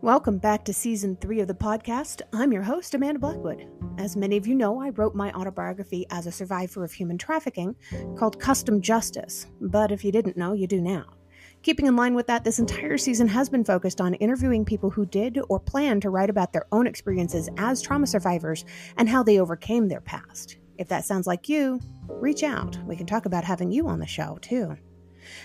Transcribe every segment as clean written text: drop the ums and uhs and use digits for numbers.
Welcome back to Season 3 of the podcast. I'm your host, Amanda Blackwood. As many of you know, I wrote my autobiography as a survivor of human trafficking called Custom Justice, but if you didn't know, you do now. Keeping in line with that, this entire season has been focused on interviewing people who did or plan to write about their own experiences as trauma survivors and how they overcame their past. If that sounds like you, reach out. We can talk about having you on the show, too.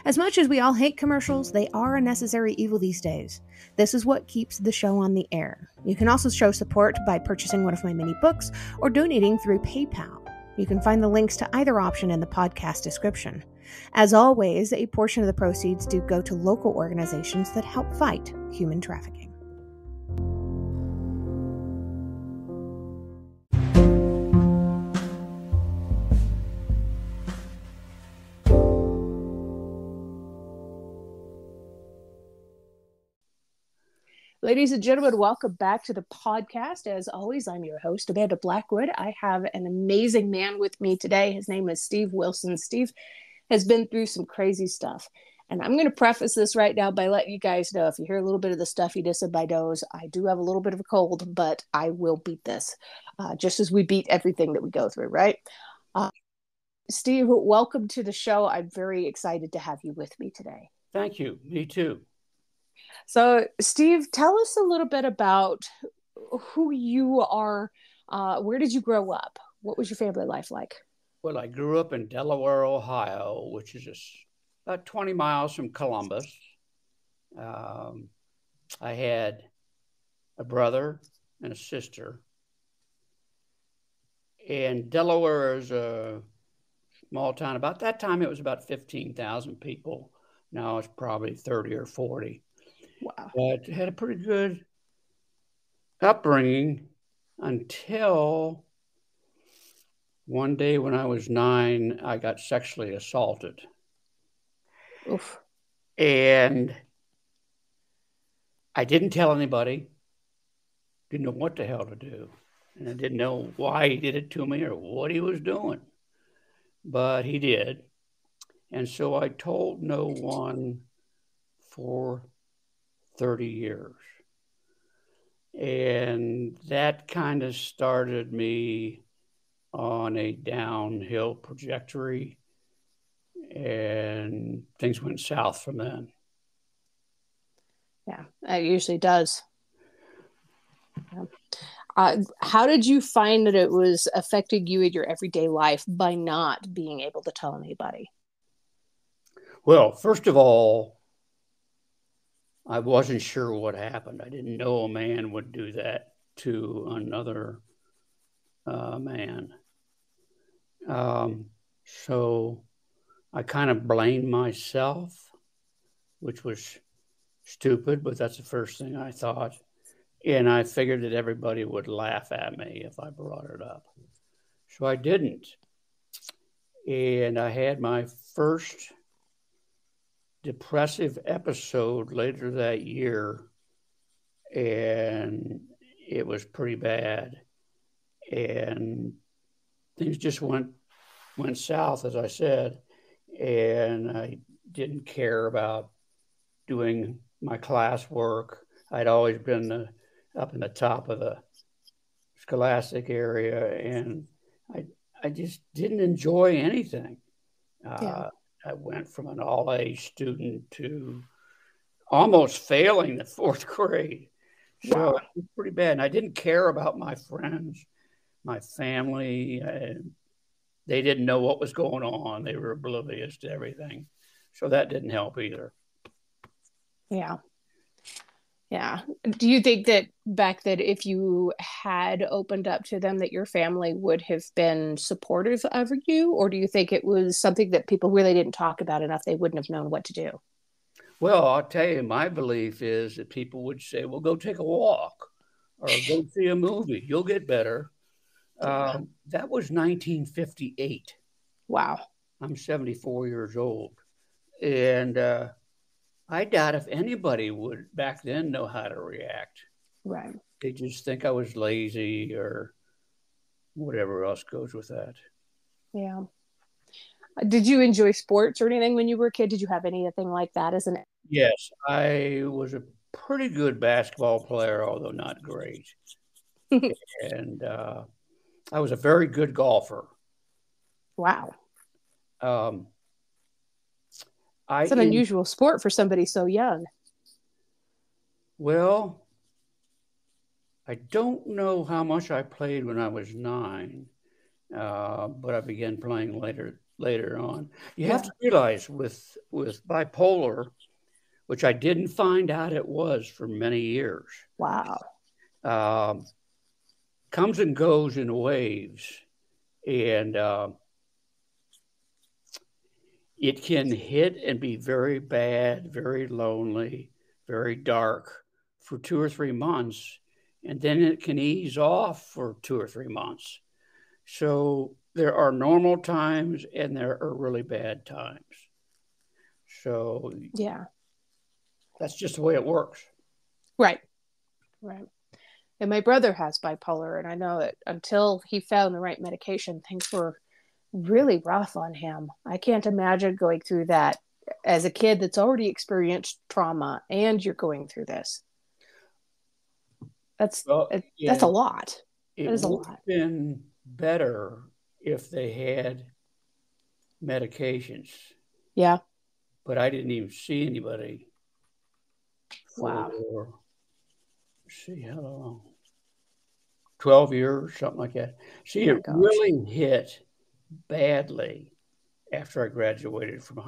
As much as we all hate commercials, they are a necessary evil these days. This is what keeps the show on the air. You can also show support by purchasing one of my mini books or donating through PayPal. You can find the links to either option in the podcast description. As always, a portion of the proceeds do go to local organizations that help fight human trafficking. Ladies and gentlemen, welcome back to the podcast. As always, I'm your host, Amanda Blackwood. I have an amazing man with me today. His name is Steve Wilson. Steve has been through some crazy stuff. And I'm going to preface this right now by letting you guys know, if you hear a little bit of the stuffiness in my nose, I do have a little bit of a cold, but I will beat this, just as we beat everything that we go through, right? Steve, welcome to the show. I'm very excited to have you with me today. Thank you. Me too. So, Steve, tell us a little bit about who you are. Where did you grow up? What was your family life like? Well, I grew up in Delaware, Ohio, which is just about 20 miles from Columbus. I had a brother and a sister. And Delaware is a small town. About that time, it was about 15,000 people. Now it's probably 30 or 40. Wow. But had a pretty good upbringing until one day when I was 9, I got sexually assaulted. Oof. And I didn't tell anybody, didn't know what the hell to do. And I didn't know why he did it to me or what he was doing. But he did. And so I told no one for 30 years. And that kind of started me on a downhill trajectory, and things went south from then. Yeah, it usually does. How did you find that it was affecting you in your everyday life by not being able to tell anybody? Well, first of all, I wasn't sure what happened. I didn't know a man would do that to another man. So I kind of blamed myself, which was stupid, but that's the first thing I thought. And I figured that everybody would laugh at me if I brought it up. So I didn't. And I had my first depressive episode later that year, and it was pretty bad. And things just went south, as I said, and I didn't care about doing my classwork. I'd always been up in the top of the scholastic area, and I just didn't enjoy anything. Yeah. I went from an all-A student to almost failing the 4th grade. So Wow. it was pretty bad. And I didn't care about my friends, my family. They didn't know what was going on. They were oblivious to everything. So that didn't help either. Yeah. Yeah. Do you think that back then, if you had opened up to them, that your family would have been supportive of you? Or do you think it was something that people really didn't talk about enough, they wouldn't have known what to do? Well, I'll tell you, my belief is that people would say, well, go take a walk or go see a movie. You'll get better. Yeah. That was 1958. Wow. I'm 74 years old. And I doubt if anybody would back then know how to react. Right. They just think I was lazy or whatever else goes with that. Yeah. Did you enjoy sports or anything when you were a kid? Did you have anything like that as an? Yes, I was a pretty good basketball player, although not great. And I was a very good golfer. Wow. Um, I It's an in unusual sport for somebody so young. well, I don't know how much I played when I was 9, but I began playing later on. You have Yeah. to realize with bipolar, which I didn't find out it was for many years, Wow. um, comes and goes in waves, and it can hit and be very bad, very lonely, very dark for 2 or 3 months, and then it can ease off for 2 or 3 months. So there are normal times and there are really bad times. So Yeah. that's just the way it works. Right. Right. And my brother has bipolar, and I know that until he found the right medication, things were really rough on him. I can't imagine going through that as a kid that's already experienced trauma and you're going through this. That's Well, that's a yeah, lot. it That is a would lot. have been better if they had medications, Yeah. but I didn't even see anybody Wow. for, see how long, 12 years, something like that. Oh See, my it gosh. really hit badly after I graduated from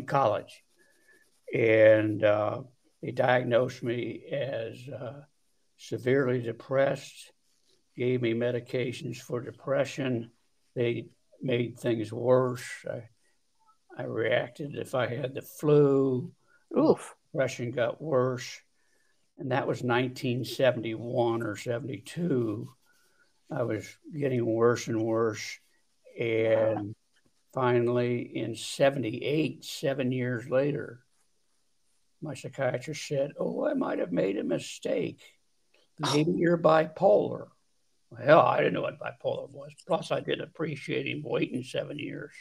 college. And they diagnosed me as severely depressed, gave me medications for depression. They made things worse. I reacted if I had the flu. My Oof. depression got worse. And that was 1971 or 72. I was getting worse and worse. Wow. And finally, in 78, 7 years later, my psychiatrist said, "Oh, I might have made a mistake. Maybe you're bipolar." Well, I didn't know what bipolar was. Plus, I didn't appreciate him waiting 7 years.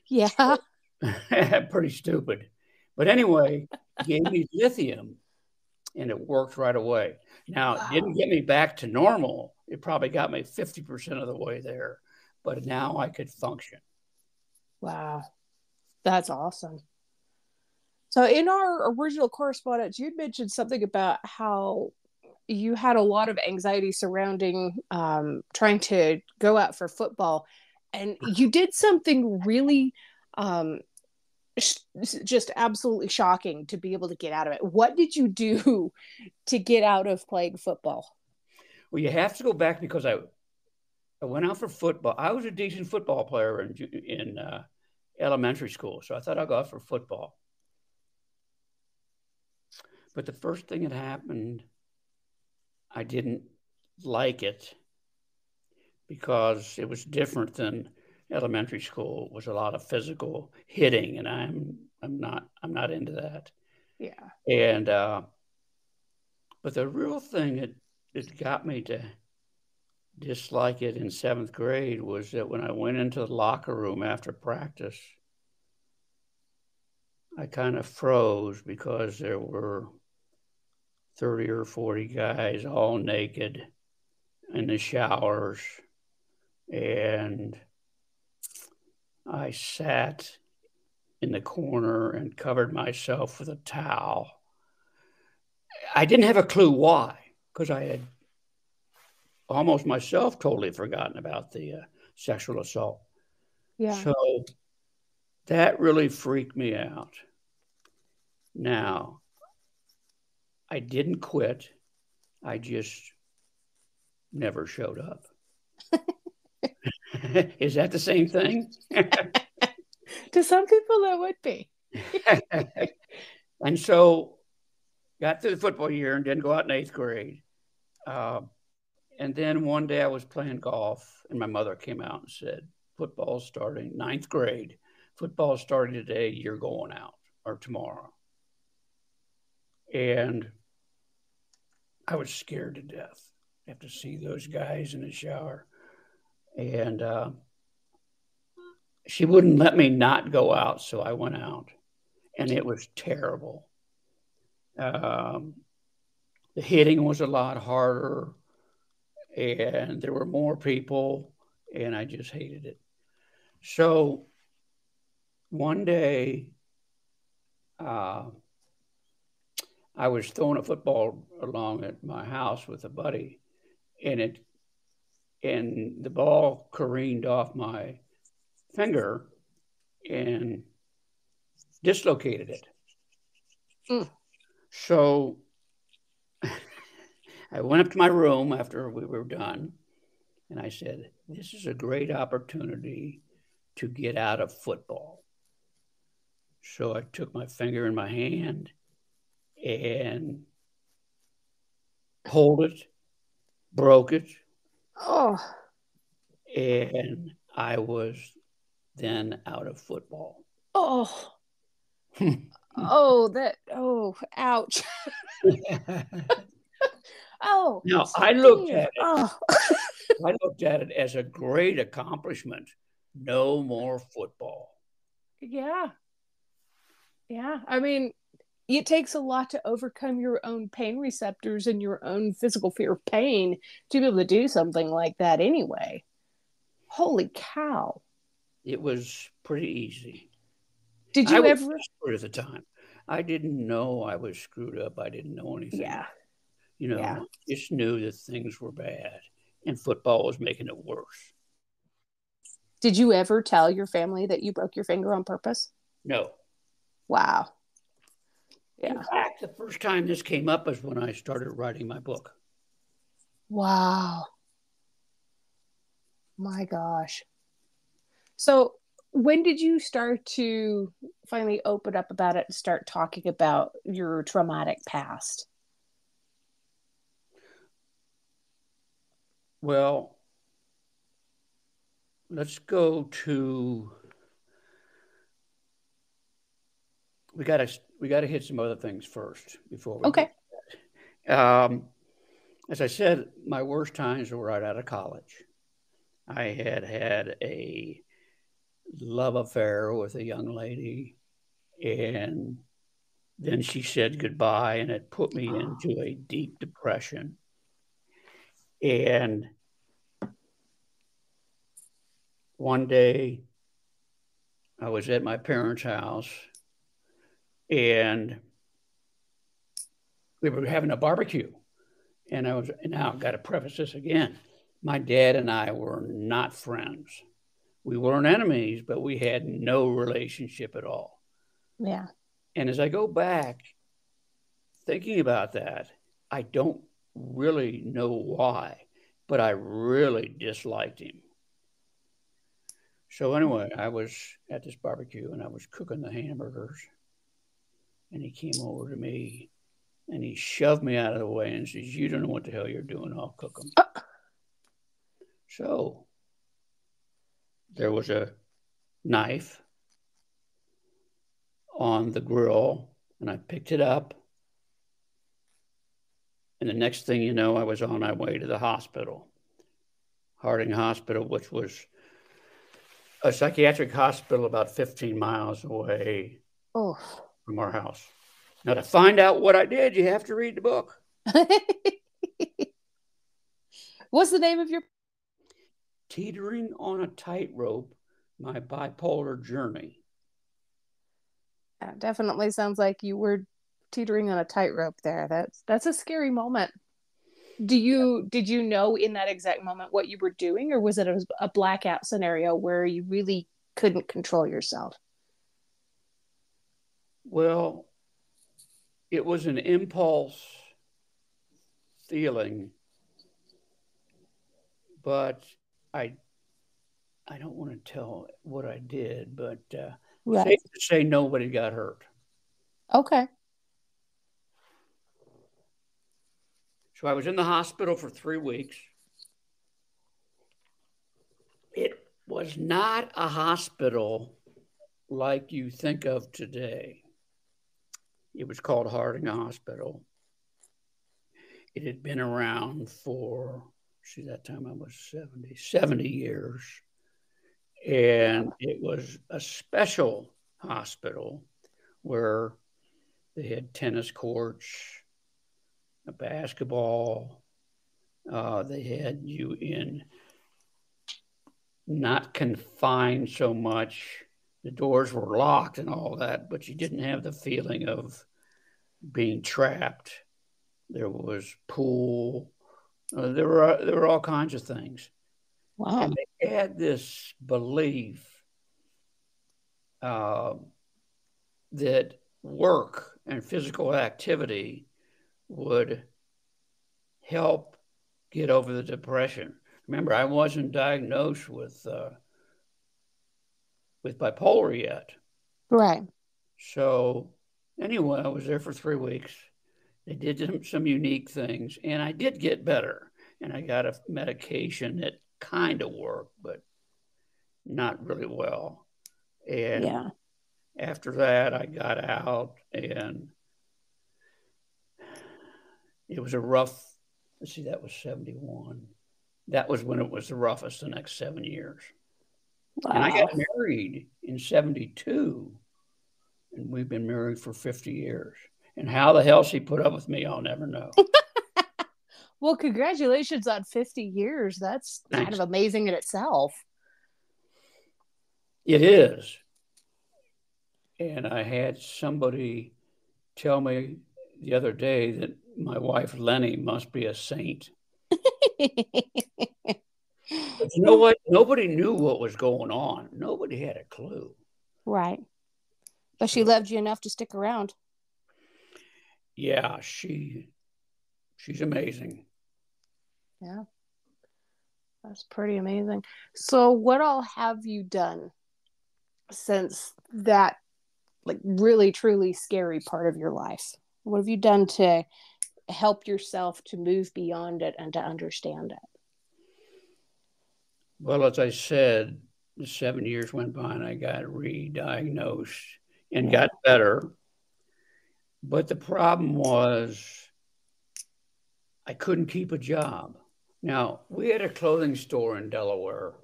Yeah. Pretty stupid. But anyway, he gave me lithium and it worked right away. Now, it didn't Wow. get me back to normal. It probably got me 50% of the way there, but now I could function. Wow. That's awesome. So in our original correspondence, you'd mentioned something about how you had a lot of anxiety surrounding trying to go out for football, and you did something really um, just absolutely shocking to be able to get out of it. What did you do to get out of playing football? Well, you have to go back because I went out for football. I was a decent football player in elementary school, so I thought I'd go out for football. But the first thing that happened, I didn't like it because it was different than elementary school. It was a lot of physical hitting, and I'm not into that. Yeah. And but the real thing that got me to dislike it in seventh grade was that when I went into the locker room after practice, I kind of froze because there were 30 or 40 guys all naked in the showers. And I sat in the corner and covered myself with a towel. I didn't have a clue why, because I had almost myself totally forgotten about the sexual assault. Yeah. So that really freaked me out. Now, I didn't quit. I just never showed up. Is that the same thing? To some people, that would be. And so got through the football year and didn't go out in eighth grade. Uh, and then one day I was playing golf and my mother came out and said, football's starting ninth grade. Football's starting today. You're going out or tomorrow. And I was scared to death. I have to see those guys in the shower. And she wouldn't let me not go out. So I went out and it was terrible. Um, the hitting was a lot harder, and there were more people, and I just hated it. So one day, uh, I was throwing a football along at my house with a buddy, and the ball careened off my finger and dislocated it. Mm. So I went up to my room after we were done, and I said, "This is a great opportunity to get out of football." So I took my finger in my hand and pulled it, broke it, Oh, and I was then out of football. oh, oh, ouch. Oh, Now Steve. Oh, I looked at it as a great accomplishment. No more football. yeah. Yeah. I mean, it takes a lot to overcome your own pain receptors and your own physical fear of pain to be able to do something like that anyway. Holy cow. It was pretty easy. Did I you was ever? desperate at the time. I didn't know I was screwed up. I didn't know anything. Yeah. You Yeah. know, I just knew that things were bad and football was making it worse. Did you ever tell your family that you broke your finger on purpose? No. Wow. In Yeah. fact, the first time this came up is when I started writing my book. Wow. My gosh. So, when did you start to finally open up about it and start talking about your traumatic past? Well, let's go to we got to hit some other things first before we Okay. get. Um, as I said, my worst times were right out of college. I had had a love affair with a young lady, and then she said goodbye, and it put me into a deep depression. And one day, I was at my parents' house, and we were having a barbecue. And now I've got to preface this again. My dad and I were not friends. We weren't enemies, but we had no relationship at all. Yeah. And as I go back thinking about that, I don't really know why, but I really disliked him. So anyway, I was at this barbecue and I was cooking the hamburgers, and he came over to me and he shoved me out of the way and says, "You don't know what the hell you're doing. I'll cook them." So there was a knife on the grill, and I picked it up. And the next thing you know, I was on my way to the hospital, Harding Hospital, which was a psychiatric hospital about 15 miles away Oh. from our house. Now, to find out what I did, you have to read the book. What's the name of your? Teetering on a Tightrope, My Bipolar Journey. That definitely sounds like you were teetering on a tightrope there. That's a scary moment. Did you know in that exact moment what you were doing, or was it a blackout scenario where you really couldn't control yourself? Well, it was an impulse feeling, but I I don't want to tell what I did, but safe Right. to say nobody got hurt. Okay. So I was in the hospital for 3 weeks. It was not a hospital like you think of today. It was called Harding Hospital. It had been around for, see, that time I was 70 years. And it was a special hospital where They had tennis courts, a basketball. They had you in not confined so much. The doors were locked and all that, but you didn't have the feeling of being trapped. There was pool. There were all kinds of things. Wow. And they had this belief uh, that work and physical activity would help get over the depression. Remember, I wasn't diagnosed with bipolar yet. Right. So anyway, I was there for 3 weeks. They did some unique things, and I did get better. And I got a medication that kind of worked, but not really well. And Yeah. after that, I got out, and it was a rough. Let's see, that was 71. That was when it was the roughest. The next 7 years, and I got Wow. married in 72, and we've been married for 50 years. And how the hell she put up with me, I'll never know. Well, congratulations on 50 years. That's kind of Thanks. amazing in itself. It is. And I had somebody tell me the other day that my wife, Lenny, must be a saint. But you know what? Nobody knew what was going on. Nobody had a clue. Right. But she So, loved you enough to stick around. yeah, she's amazing. Yeah. That's pretty amazing. So, what all have you done since that, like, really, truly scary part of your life? What have you done to help yourself to move beyond it and to understand it? Well, as I said, the 7 years went by and I got re-diagnosed and Yeah. got better. But the problem was I couldn't keep a job. Now, we had a clothing store in Delaware,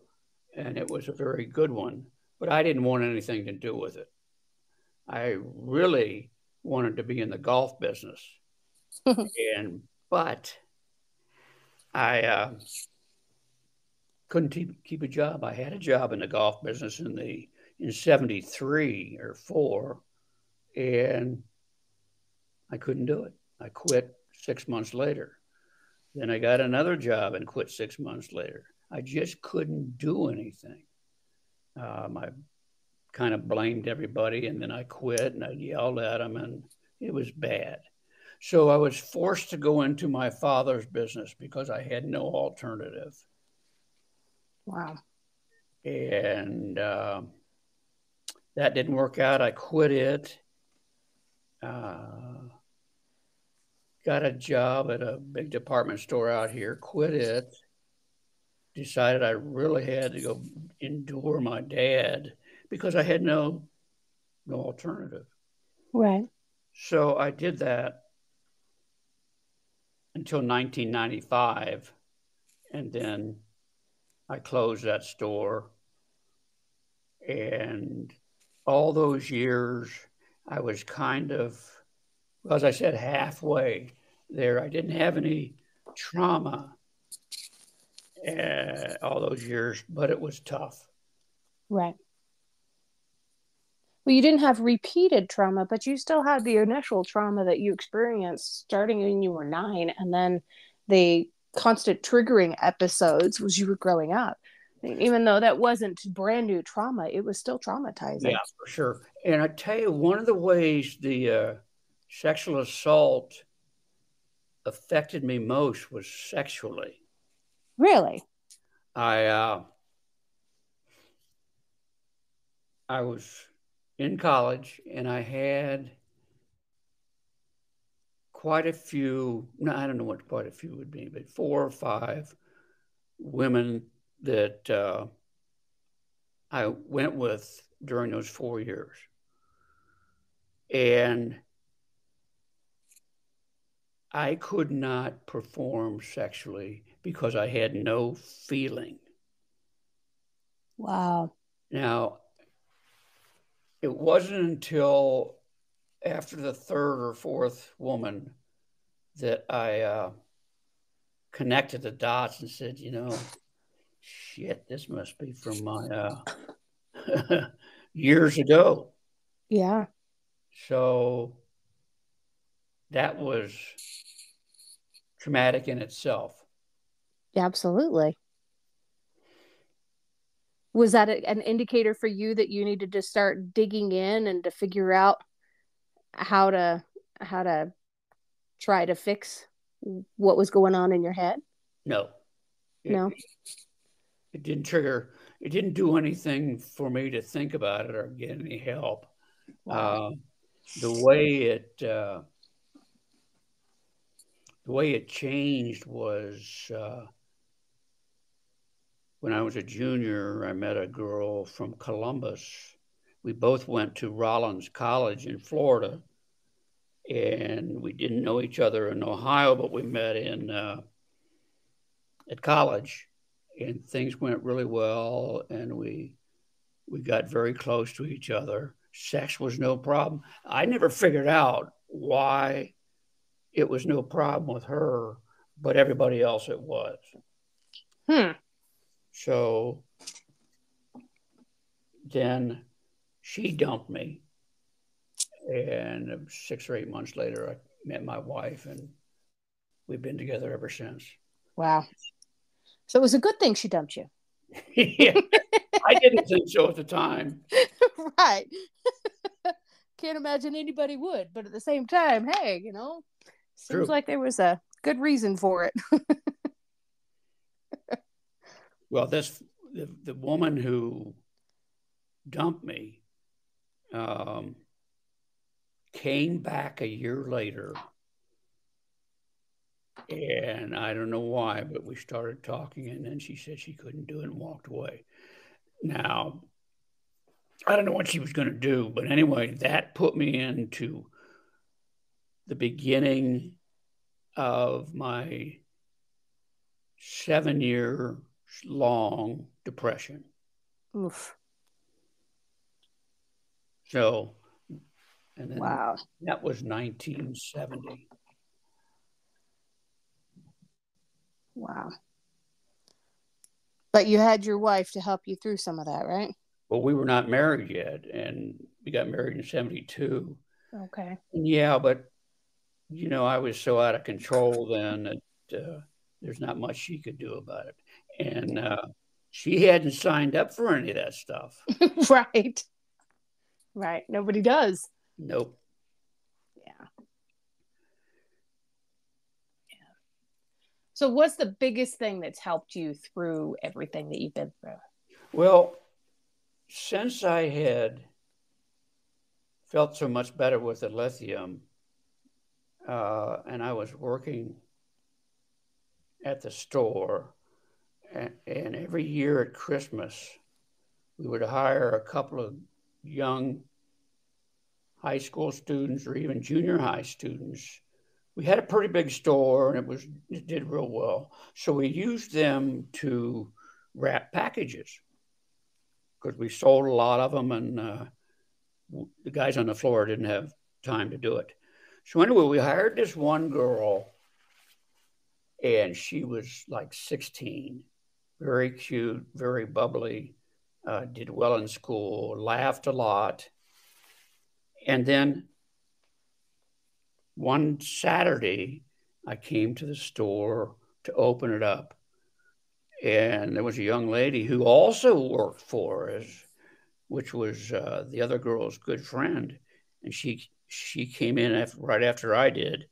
and it was a very good one, but I didn't want anything to do with it. I really wanted to be in the golf business, but I couldn't keep a job. I had a job in the golf business in 73 or 4, and I couldn't do it. I quit 6 months later. Then I got another job and quit 6 months later. I just couldn't do anything. I kind of blamed everybody, and then I quit and I yelled at them, and it was bad. So I was forced to go into my father's business because I had no alternative. Wow. And that didn't work out. I quit it. Got a job at a big department store out here, quit it. Decided I really had to go endure my dad because I had no alternative. Right. So I did that until 1995, and then I closed that store. And all those years, I was kind of, as I said, halfway there. I didn't have any trauma all those years, but it was tough. Right. Well, you didn't have repeated trauma, but you still had the initial trauma that you experienced starting when you were 9, and then the constant triggering episodes as you were growing up. I mean, even though that wasn't brand new trauma, it was still Yeah, traumatizing. for sure. And I tell you, one of the ways the sexual assault affected me most was sexually. Really? I I was in college and I had quite a few. No, I don't know what quite a few would be, but 4 or 5 women that I went with during those 4 years, and I could not perform sexually because I had no feeling. Wow. Now, it wasn't until after the third or fourth woman that I connected the dots and said, shit, this must be from my years ago. Yeah, So that was traumatic in itself. absolutely. Was that an indicator for you that you needed to start digging in and to figure out how to how to try to fix what was going on in your head? No, No. it, it didn't trigger. It didn't do anything for me to think about it or get any help. Wow. Uh, the way it the way it changed was when I was a junior. I met a girl from Columbus. We both went to Rollins College in Florida, and we didn't know each other in Ohio, but we met in at college, and things went really well, and we got very close to each other. Sex was no problem. I never figured out why it was no problem with her, but everybody else it was. Hmm. So then she dumped me, and 6 or 8 months later, I met my wife, and we've been together ever since. Wow. So it was a good thing she dumped you. Yeah, I didn't think so at the time. Right. Can't imagine anybody would, but at the same time, hey, seems True. like there was a good reason for it. Well, the woman who dumped me um, came back a year later, and I don't know why, but we started talking, and then she said she couldn't do it and walked away. Now, I don't know what she was going to do, but anyway, that put me into the beginning of my 7 year long depression. Oof. So, and then Wow. that was 1970. Wow. But you had your wife to help you through some of that, right? Well, we were not married yet, and we got married in 72. Okay. Yeah, but I was so out of control then that there's not much she could do about it. And Yeah. she hadn't signed up for any of that stuff. Right. Right. Nobody does. Nope. Yeah. So what's the biggest thing that's helped you through everything that you've been through? Well, since I had felt so much better with the lithium, and I was working at the store, and every year at Christmas, we would hire a couple of young high school students or even junior high students. We had a pretty big store, and it did real well. So we used them to wrap packages because we sold a lot of them, and the guys on the floor didn't have time to do it. So anyway, we hired this one girl, and she was like 16, very cute, very bubbly, did well in school, laughed a lot. And then one Saturday, I came to the store to open it up, and there was a young lady who also worked for us, which was the other girl's good friend, and she came in right after I did,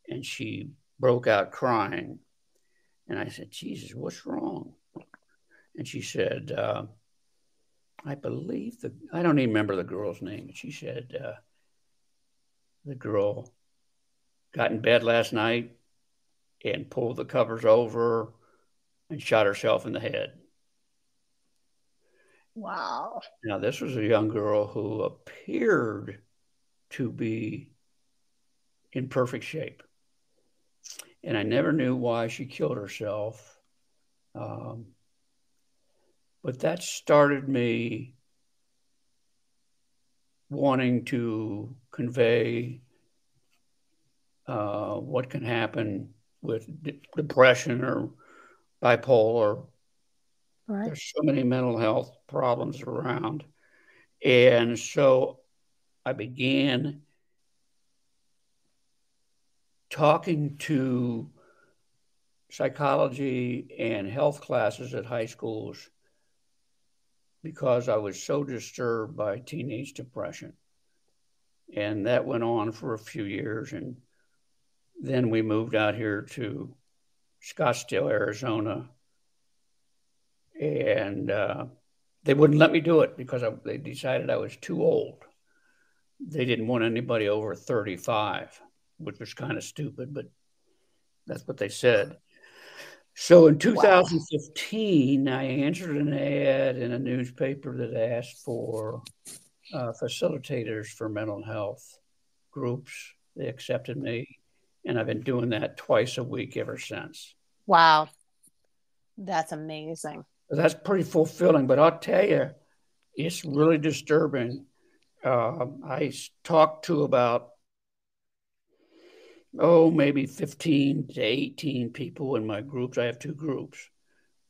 and she broke out crying, and I said, "Jesus, what's wrong?" And she said, I don't even remember the girl's name, but she said the girl got in bed last night and pulled the covers over and shot herself in the head. Wow. Now, this was a young girl who appeared to be in perfect shape. And I never knew why she killed herself. Um, but that started me wanting to convey what can happen with depression or bipolar. Right. There's so many mental health problems around. And so I began talking to psychology and health classes at high schools because I was so disturbed by teenage depression. And that went on for a few years. And then we moved out here to Scottsdale, Arizona. And they wouldn't let me do it because they decided I was too old. They didn't want anybody over 35, which was kind of stupid, but that's what they said. So in 2015, I answered an ad in a newspaper that asked for facilitators for mental health groups. They accepted me, and I've been doing that twice a week ever since. Wow. That's amazing. That's pretty fulfilling, but I'll tell you, it's really disturbing. I talked to about, maybe 15 to 18 people in my groups. I have two groups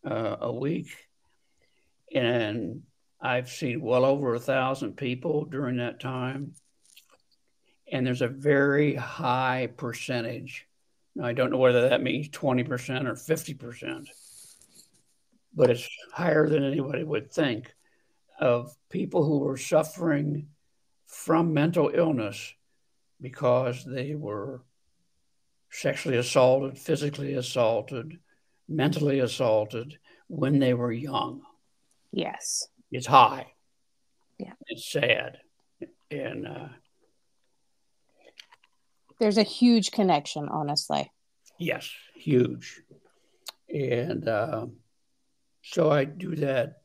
a week. And I've seen well over 1,000 people during that time. And there's a very high percentage. Now, I don't know whether that means 20% or 50%, but it's higher than anybody would think, of people who are suffering from mental illness because they were sexually assaulted, physically assaulted, mentally assaulted when they were young. Yes. It's high. Yeah. It's sad. And there's a huge connection, honestly. yes, huge. And so I do that,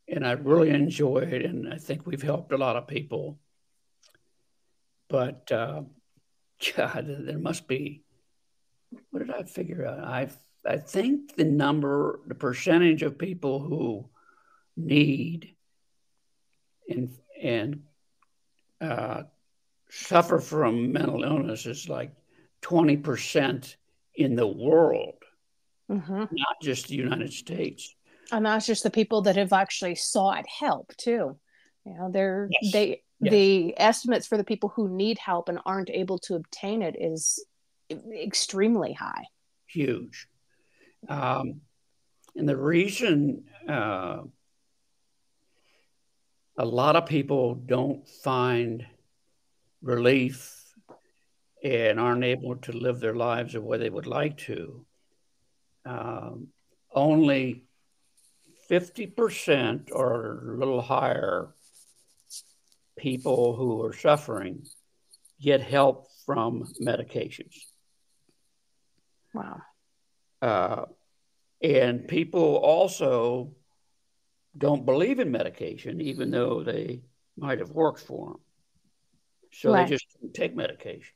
and I really enjoy it, and I think we've helped a lot of people. But God, there must be. What did I figure out? I think the percentage of people who need and suffer from mental illness is like 20% in the world, not just the United States. And that's just the people that have actually sought help too. You know, Yes. the estimates for the people who need help and aren't able to obtain it is extremely high. Huge. And the reason a lot of people don't find relief and aren't able to live their lives the way they would like to, only 50% or a little higher people who are suffering get help from medications. Wow. And people also don't believe in medication, even though they might have worked for them. So they just take medication.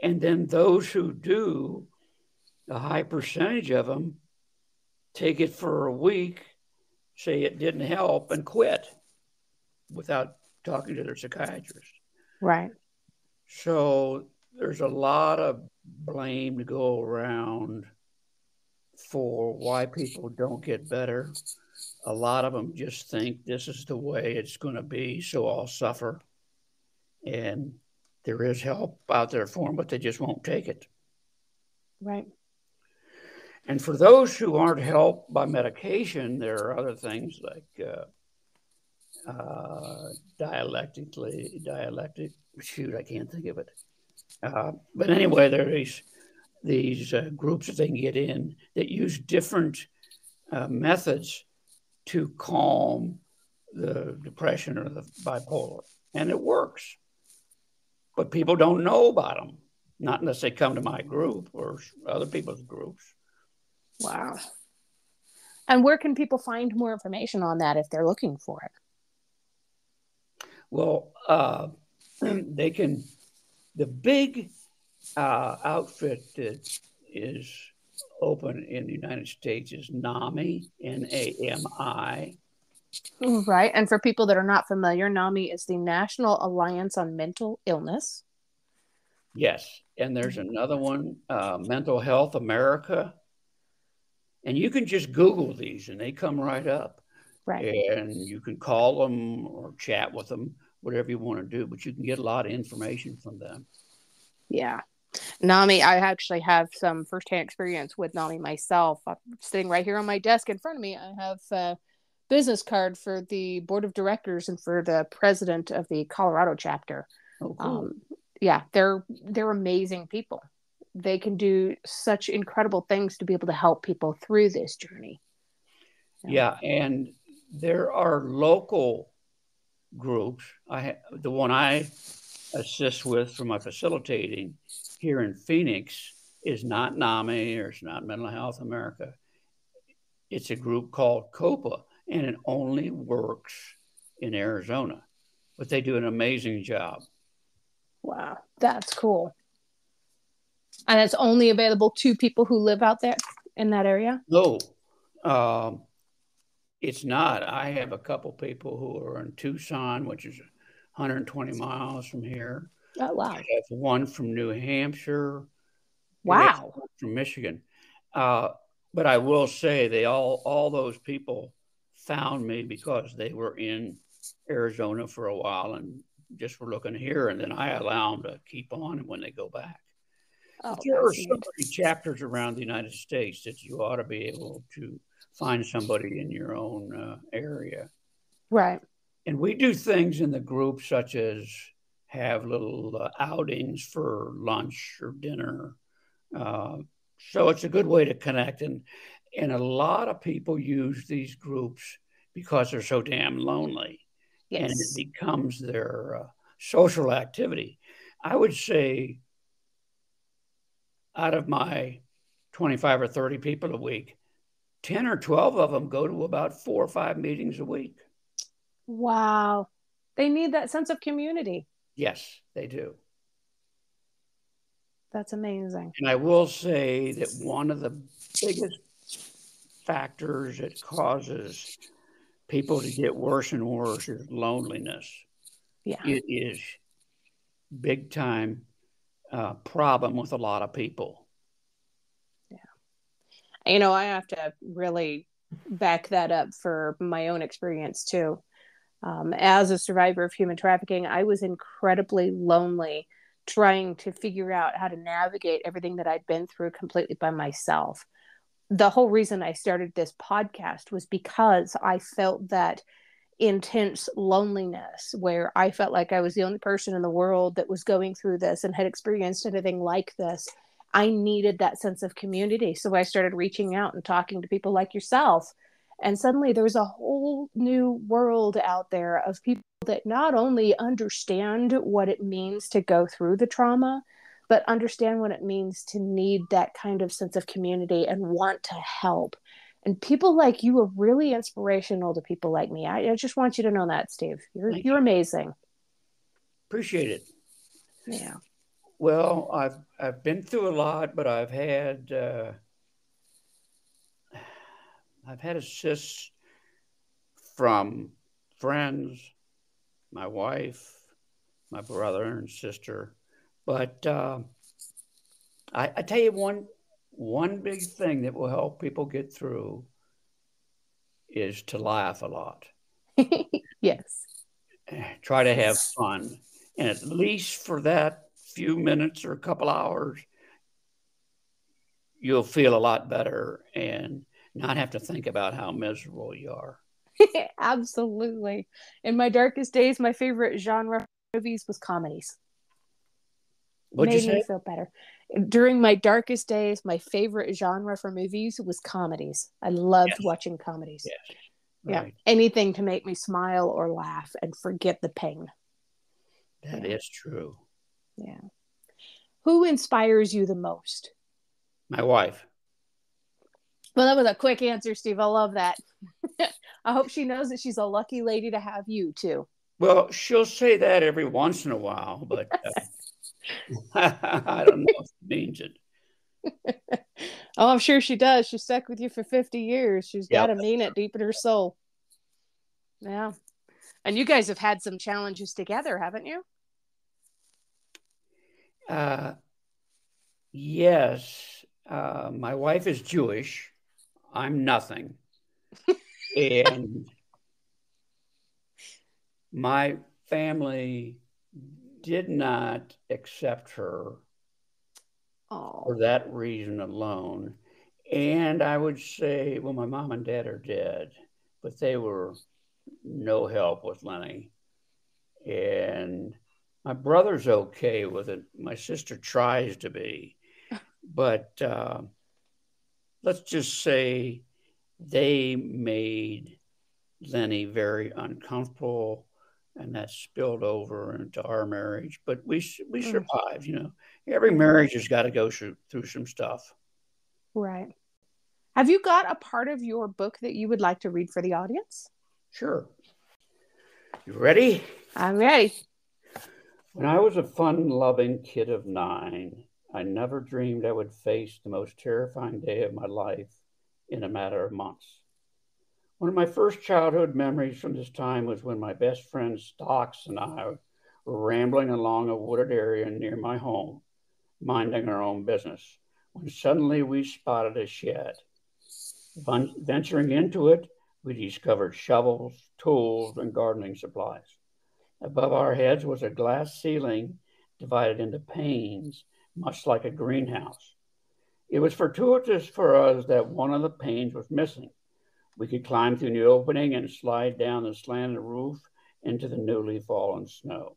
And then those who do, a high percentage of them take it for a week, say it didn't help, and quit without talking to their psychiatrist. Right. So there's a lot of blame to go around for why people don't get better. A lot of them just think this is the way it's going to be, so I'll suffer. And there is help out there for them, but they just won't take it. Right. And for those who aren't helped by medication, there are other things like I can't think of it. But anyway, there are these groups that they can get in that use different methods to calm the depression or the bipolar. And it works. But people don't know about them, not unless they come to my group or other people's groups. Wow. And where can people find more information on that if they're looking for it? Well, they can, the big outfit that is open in the United States is NAMI, NAMI, Right. And for people that are not familiar, NAMI is the National Alliance on Mental Illness. Yes. And there's another one, Mental Health America. And you can just Google these and they come right up. Right. And you can call them or chat with them, whatever you want to do, but you can get a lot of information from them. Yeah. NAMI, I actually have some firsthand experience with NAMI myself. I'm sitting right here on my desk in front of me. I have a business card for the board of directors and for the president of the Colorado chapter. Oh, cool. Yeah, they're amazing people. They can do such incredible things to be able to help people through this journey. Yeah, and there are local groups. The one I assist with for my facilitating here in Phoenix is not NAMI or it's not Mental Health America. It's a group called COPA, and it only works in Arizona, but they do an amazing job. Wow, that's cool. And it's only available to people who live out there in that area? No, it's not. I have a couple people who are in Tucson, which is 120 miles from here. Oh, wow. I have one from New Hampshire. Wow. From Michigan. But I will say they all those people found me because they were in Arizona for a while and just were looking here. And then I allow them to keep on when they go back. Oh, there are so many chapters around the United States that you ought to be able to find somebody in your own area. Right. And we do things in the group such as have little outings for lunch or dinner. So it's a good way to connect. And a lot of people use these groups because they're so damn lonely. Yes. And it becomes their social activity. I would say out of my 25 or 30 people a week, 10 or 12 of them go to about 4 or 5 meetings a week. Wow. They need that sense of community. Yes, they do. That's amazing. And I will say that one of the biggest factors that causes people to get worse and worse is loneliness. Yeah. It is big time problem with a lot of people. Yeah. You know, I have to really back that up for my own experience too. As a survivor of human trafficking, I was incredibly lonely trying to figure out how to navigate everything that I'd been through completely by myself. The whole reason I started this podcast was because I felt that intense loneliness where I felt like I was the only person in the world that was going through this and had experienced anything like this. I needed that sense of community. So I started reaching out and talking to people like yourself. And suddenly there was a whole new world out there of people that not only understand what it means to go through the trauma, but understand what it means to need that kind of sense of community and want to help. And people like you are really inspirational to people like me. I just want you to know that, Steve. You're amazing. Appreciate it. Yeah. Well, I've been through a lot, but I've had assists from friends, my wife, my brother and sister. But I tell you one big thing that will help people get through is to laugh a lot. Yes. Try to have fun. And at least for that few minutes or a couple hours, you'll feel a lot better and not have to think about how miserable you are. Absolutely. In my darkest days, my favorite genre of movies was comedies. Made me feel better. During my darkest days, my favorite genre for movies was comedies. I loved watching comedies. Yes. Right. Yeah. Anything to make me smile or laugh and forget the pain. That is true. Yeah. Who inspires you the most? My wife. Well, that was a quick answer, Steve. I love that. I hope she knows that she's a lucky lady to have you too. Well, she'll say that every once in a while, but I don't know if it means it. Oh, I'm sure she does. She's stuck with you for 50 years. She's got to mean it deep in her soul. Yeah. And you guys have had some challenges together, haven't you? Yes. My wife is Jewish. I'm nothing. And my family did not accept her for Oh. that reason alone. And I would say, well, my mom and dad are dead, but they were no help with Lenny. And my brother's okay with it. My sister tries to be. But let's just say they made Lenny very uncomfortable, and that spilled over into our marriage. But we Mm, survived. Every yeah. marriage has got to go through some stuff. Right. Have you got a part of your book that you would like to read for the audience? Sure. You ready? I'm ready. When I was a fun-loving kid of 9, I never dreamed I would face the most terrifying day of my life in a matter of months. One of my first childhood memories from this time was when my best friend Stocks and I were rambling along a wooded area near my home, minding our own business, when suddenly we spotted a shed. Venturing into it, we discovered shovels, tools, and gardening supplies. Above our heads was a glass ceiling divided into panes, much like a greenhouse. It was fortuitous for us that one of the panes was missing. We could climb through the opening and slide down the slanted roof into the newly fallen snow.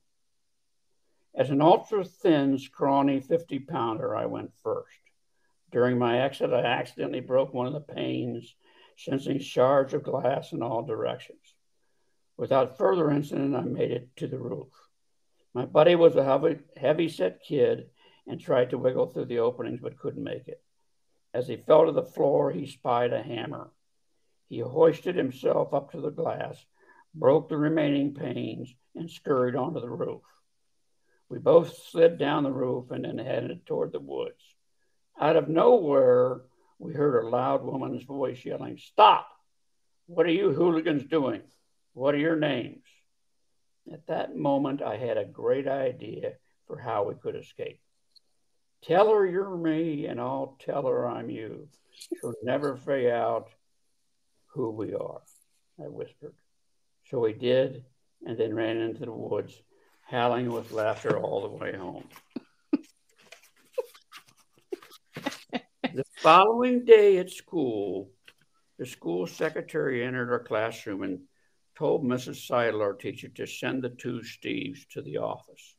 As an ultra thin, scrawny 50-pounder, I went first. During my exit, I accidentally broke one of the panes, sending shards of glass in all directions. Without further incident, I made it to the roof. My buddy was a heavy-set kid and tried to wiggle through the openings but couldn't make it. As he fell to the floor, he spied a hammer. He hoisted himself up to the glass, broke the remaining panes, and scurried onto the roof. We both slid down the roof and then headed toward the woods. Out of nowhere, we heard a loud woman's voice yelling, "Stop! What are you hooligans doing? What are your names?" At that moment, I had a great idea for how we could escape. "Tell her you're me, and I'll tell her I'm you. She'll never figure out who we are," I whispered. So we did, and then ran into the woods, howling with laughter all the way home. The following day at school, the school secretary entered our classroom and told Mrs. Seidel, our teacher, to send the two Steves to the office.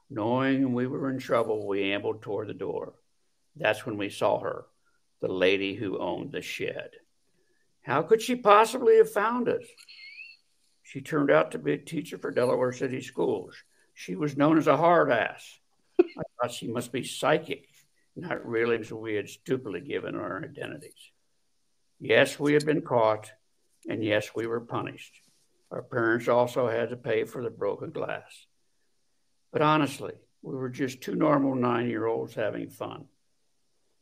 Knowing we were in trouble, we ambled toward the door. That's when we saw her, the lady who owned the shed. How could she possibly have found us? She turned out to be a teacher for Delaware City Schools. She was known as a hard ass. I thought she must be psychic, not realizing we had stupidly given our identities. Yes, we had been caught, and yes, we were punished. Our parents also had to pay for the broken glass. But honestly, we were just two normal 9-year-olds having fun.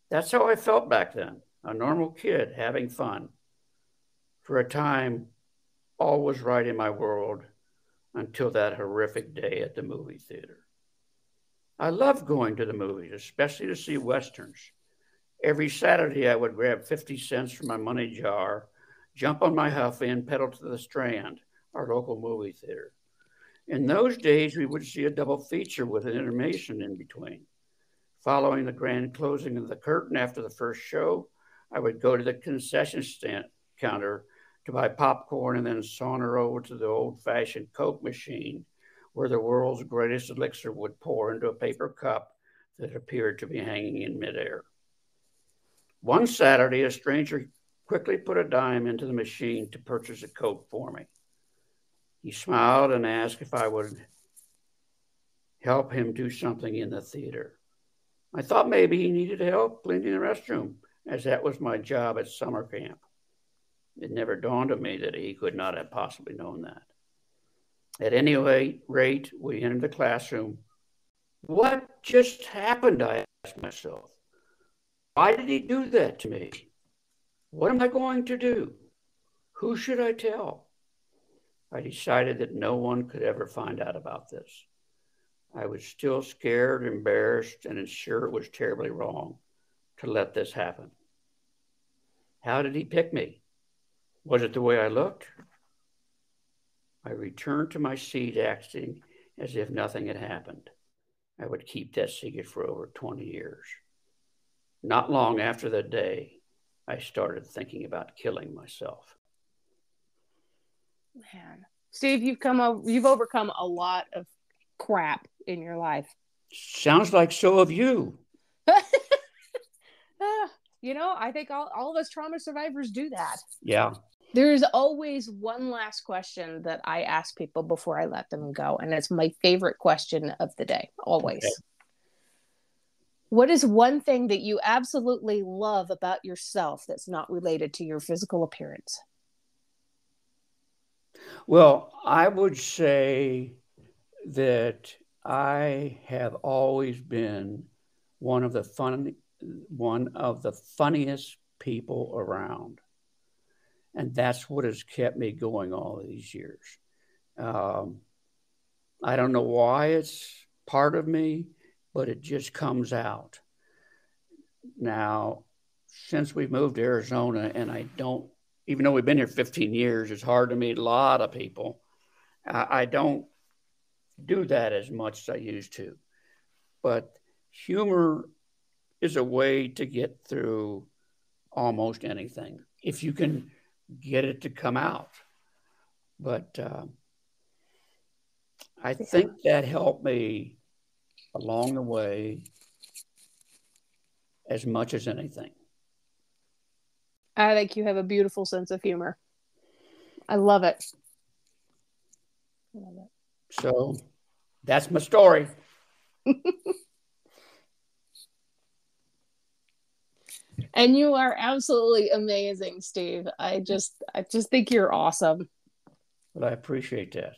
That's how I felt back then, a normal kid having fun. For a time, all was right in my world until that horrific day at the movie theater. I loved going to the movies, especially to see Westerns. Every Saturday, I would grab 50 cents from my money jar, jump on my Huffy, and pedal to the Strand, our local movie theater. In those days, we would see a double feature with an intermission in between. Following the grand closing of the curtain after the first show, I would go to the concession stand counter to buy popcorn and then saunter over to the old-fashioned Coke machine where the world's greatest elixir would pour into a paper cup that appeared to be hanging in midair. One Saturday, a stranger quickly put a dime into the machine to purchase a Coke for me. He smiled and asked if I would help him do something in the theater. I thought maybe he needed help cleaning the restroom, as that was my job at summer camp. It never dawned on me that he could not have possibly known that. At any rate, we entered the classroom. What just happened? I asked myself. Why did he do that to me? What am I going to do? Who should I tell? I decided that no one could ever find out about this. I was still scared, embarrassed, and sure it was terribly wrong to let this happen. How did he pick me? Was it the way I looked? I returned to my seat, acting as if nothing had happened. I would keep that secret for over 20 years. Not long after that day, I started thinking about killing myself. Man, Steve, you've overcome a lot of crap in your life. Sounds like so have you. I think all of us trauma survivors do that. Yeah. There's always one last question that I ask people before I let them go, and it's my favorite question of the day, always. Okay. What is one thing that you absolutely love about yourself that's not related to your physical appearance? Well, I would say that I have always been one of the funniest people around. And that's what has kept me going all these years. I don't know why it's part of me, but it just comes out. Now, since we moved to Arizona, and even though we've been here 15 years, it's hard to meet a lot of people. I don't do that as much as I used to. But humor is a way to get through almost anything if you can get it to come out. But I think that helped me along the way as much as anything. I think you have a beautiful sense of humor. I love it. So that's my story. And you are absolutely amazing, Steve. I just think you're awesome. Well, I appreciate that.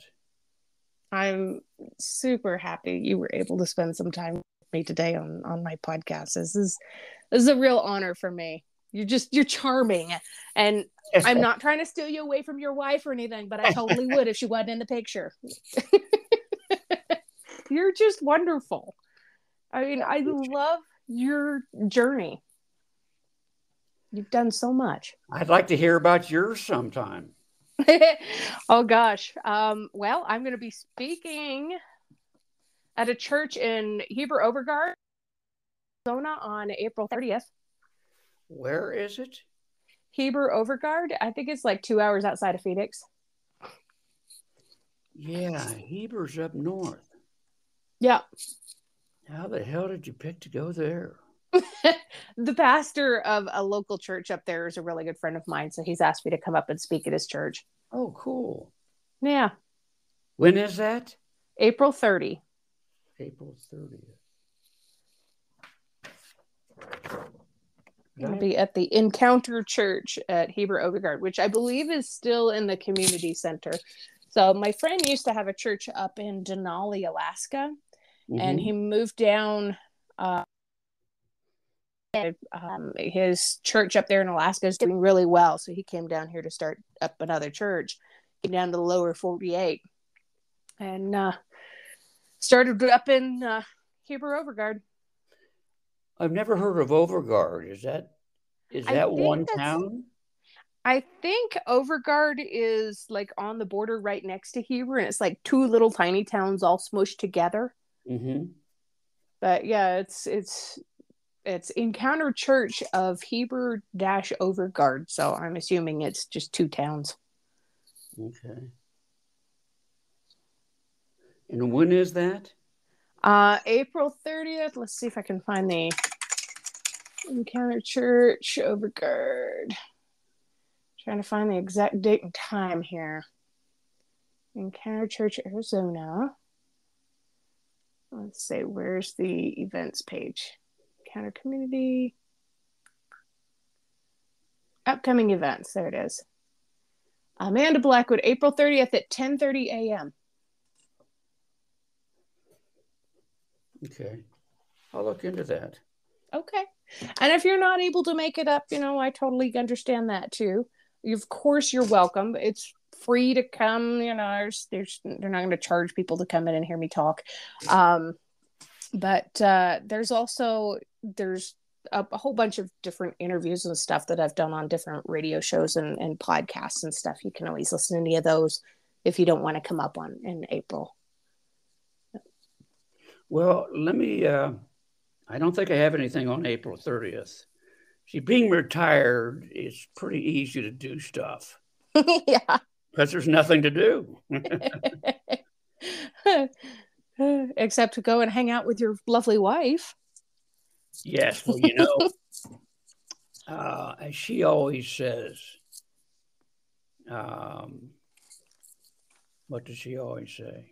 I'm super happy you were able to spend some time with me today on my podcast. This is a real honor for me. You're charming, and I'm not trying to steal you away from your wife or anything, but I totally would if she wasn't in the picture. You're just wonderful. I mean, I love your journey. You've done so much. I'd like to hear about yours sometime. Oh gosh. Well, I'm going to be speaking at a church in Heber Overgaard, Arizona on April 30th. Where is it? Heber Overgaard. I think it's like 2 hours outside of Phoenix. Yeah, Heber's up north. Yeah. How the hell did you pick to go there? The pastor of a local church up there is a really good friend of mine, so he's asked me to come up and speak at his church. Oh, cool. Yeah. When is that? April 30. April 30th. It'll be at the Encounter Church at Heber Overgaard, which I believe is still in the community center. So my friend used to have a church up in Denali, Alaska, and he moved down. His church up there in Alaska is doing really well, so he came down here to start up another church. Came down to the lower 48 and started up in Heber Overgaard. I've never heard of Overgaard. Is that one town? I think Overgaard is like on the border right next to Heber, and it's like two little tiny towns all smushed together. Mm-hmm. But yeah, it's Encounter Church of Heber-Overgaard, so I'm assuming it's just two towns. Okay. And when is that? April 30th. Let's see if I can find the Encounter Church Overgaard. Trying to find the exact date and time here. Encounter Church, Arizona. Let's see, where's the events page? Encounter Community. Upcoming events. There it is. Amanda Blackwood, April 30th at 10:30 a.m. Okay. I'll look into that. Okay. And if you're not able to make it up, I totally understand that too. Of course, you're welcome. It's free to come. They're not going to charge people to come in and hear me talk. But there's a whole bunch of different interviews and stuff that I've done on different radio shows and podcasts and stuff. You can always listen to any of those if you don't want to come up in April. Well, let me, I don't think I have anything on April 30th. See, being retired is pretty easy to do stuff. Yeah. Because there's nothing to do. Except to go and hang out with your lovely wife. Yes, well, as she always says, what does she always say?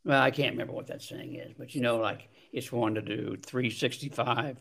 Well, I can't remember what that saying is, but like it's one to do 365.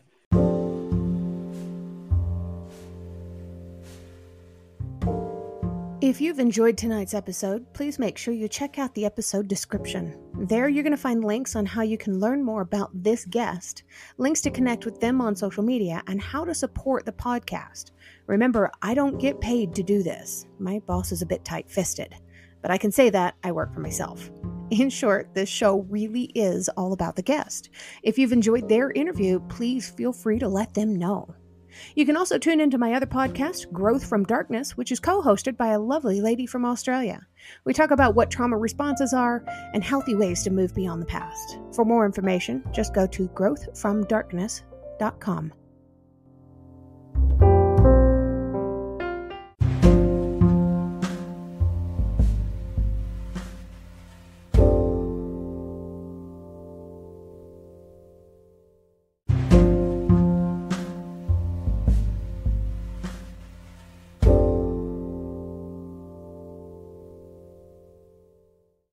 If you've enjoyed tonight's episode, please make sure you check out the episode description. There you're going to find links on how you can learn more about this guest, links to connect with them on social media, and how to support the podcast. Remember, I don't get paid to do this. My boss is a bit tight-fisted, but I can say that I work for myself. In short, this show really is all about the guest. If you've enjoyed their interview, please feel free to let them know. You can also tune into my other podcast, Growth from Darkness, which is co-hosted by a lovely lady from Australia. We talk about what trauma responses are and healthy ways to move beyond the past. For more information, just go to growthfromdarkness.com.